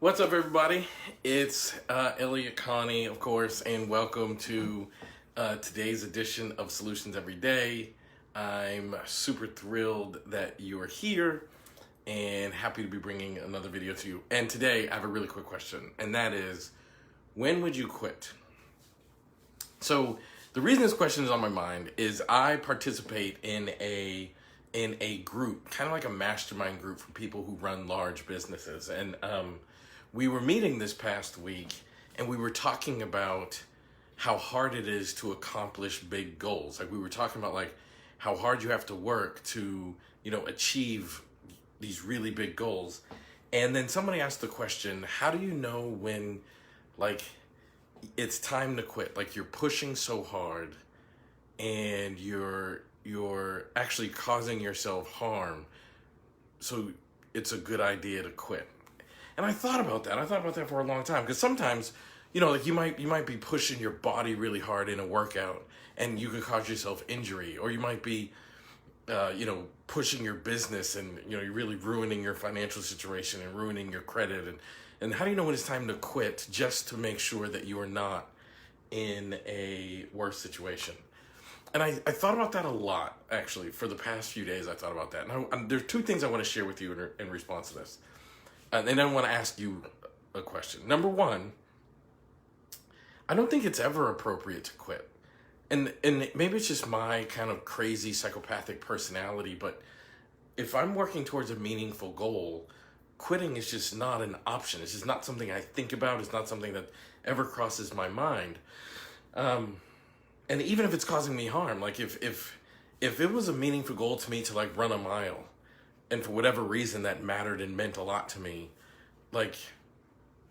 What's up, everybody? It's Elliot Connie, of course, and welcome to today's edition of Solutions Every Day. I'm super thrilled that you are here and happy to be bringing another video to you. And today, I have a really quick question, and that is, when would you quit? So the reason this question is on my mind is I participate in a group, kind of like a mastermind group for people who run large businesses, and we were meeting this past week and we were talking about how hard it is to accomplish big goals. Like we were talking about like how hard you have to work to, achieve these really big goals. And then somebody asked the question, how do you know when like it's time to quit? Like you're pushing so hard and you're actually causing yourself harm. So it's a good idea to quit. And I thought about that. I thought about that for a long time because sometimes, like you might be pushing your body really hard in a workout and you could cause yourself injury, or you might be, pushing your business and you're really ruining your financial situation and ruining your credit. And how do you know when it's time to quit just to make sure that you are not in a worse situation? And I thought about that a lot, actually, for the past few days. I thought about that. And there's two things I want to share with you in response to this. And then I want to ask you a question. Number one, I don't think it's ever appropriate to quit. And maybe it's just my kind of crazy psychopathic personality, but if I'm working towards a meaningful goal, quitting is just not an option. It's just not something I think about. It's not something that ever crosses my mind. And even if it's causing me harm, like if it was a meaningful goal to me to like run a mile, and for whatever reason that mattered and meant a lot to me, like,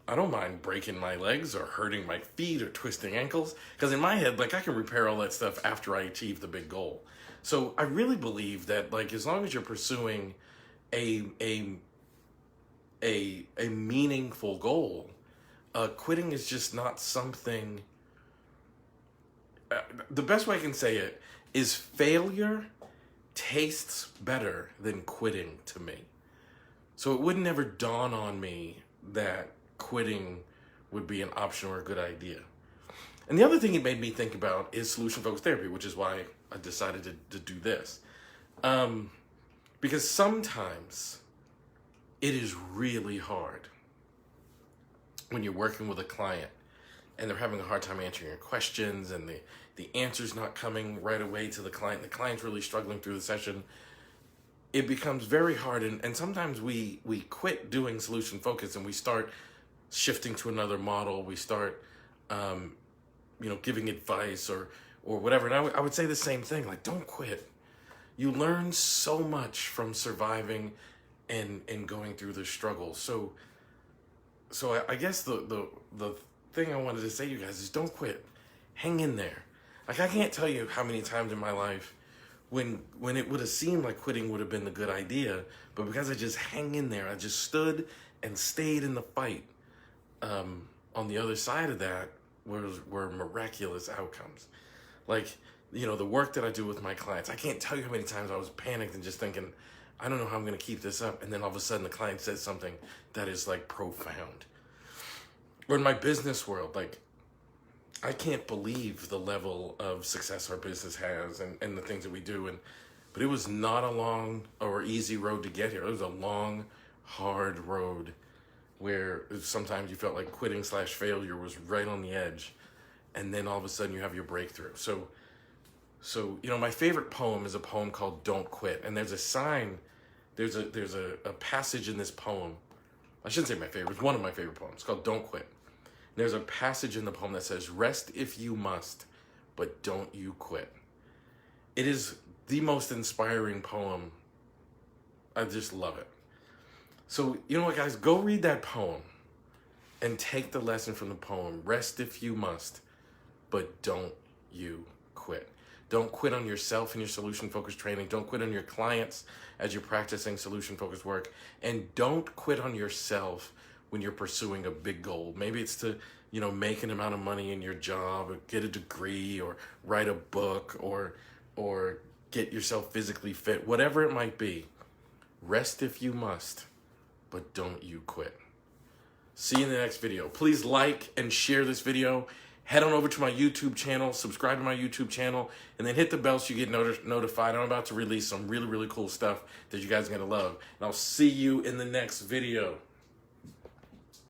I don't mind breaking my legs or hurting my feet or twisting ankles, because in my head, like, I can repair all that stuff after I achieve the big goal. So I really believe that, like, as long as you're pursuing a meaningful goal, quitting is just not something. The best way I can say it is failure tastes better than quitting to me. So it would never dawn on me that quitting would be an option or a good idea. And the other thing it made me think about is solution-focused therapy, which is why I decided to do this. Because sometimes it is really hard when you're working with a client and they're having a hard time answering your questions, and the answer's not coming right away to the client. The client's really struggling through the session. It becomes very hard, and sometimes we quit doing solution focus and we start shifting to another model. We start, giving advice or whatever. And I would say the same thing. Like, don't quit. You learn so much from surviving and going through the struggle. So I guess the thing I wanted to say to you guys is don't quit. Hang in there. Like, I can't tell you how many times in my life when it would have seemed like quitting would have been the good idea, but because I just hang in there, I just stood and stayed in the fight, on the other side of that were miraculous outcomes. Like, the work that I do with my clients, I can't tell you how many times I was panicked and just thinking, I don't know how I'm going to keep this up. And then all of a sudden the client says something that is like profound. Or in my business world, like, I can't believe the level of success our business has and the things that we do. But it was not a long or easy road to get here. It was a long, hard road where sometimes you felt like quitting / failure was right on the edge. And then all of a sudden you have your breakthrough. So my favorite poem is a poem called Don't Quit. And there's a sign, there's a passage in this poem. I shouldn't say my favorite, it's one of my favorite poems. It's called Don't Quit. There's a passage in the poem that says, rest if you must, but don't you quit. It is the most inspiring poem. I just love it. So, you know what, guys? Go read that poem and take the lesson from the poem. Rest if you must, but don't you quit. Don't quit on yourself in your solution-focused training. Don't quit on your clients as you're practicing solution-focused work. And don't quit on yourself when you're pursuing a big goal. Maybe it's to, make an amount of money in your job, or get a degree, or write a book, or get yourself physically fit, whatever it might be. Rest if you must, but don't you quit. See you in the next video. Please like and share this video. Head on over to my YouTube channel, subscribe to my YouTube channel, and then hit the bell so you get notified. I'm about to release some really, really cool stuff that you guys are going to love. And I'll see you in the next video.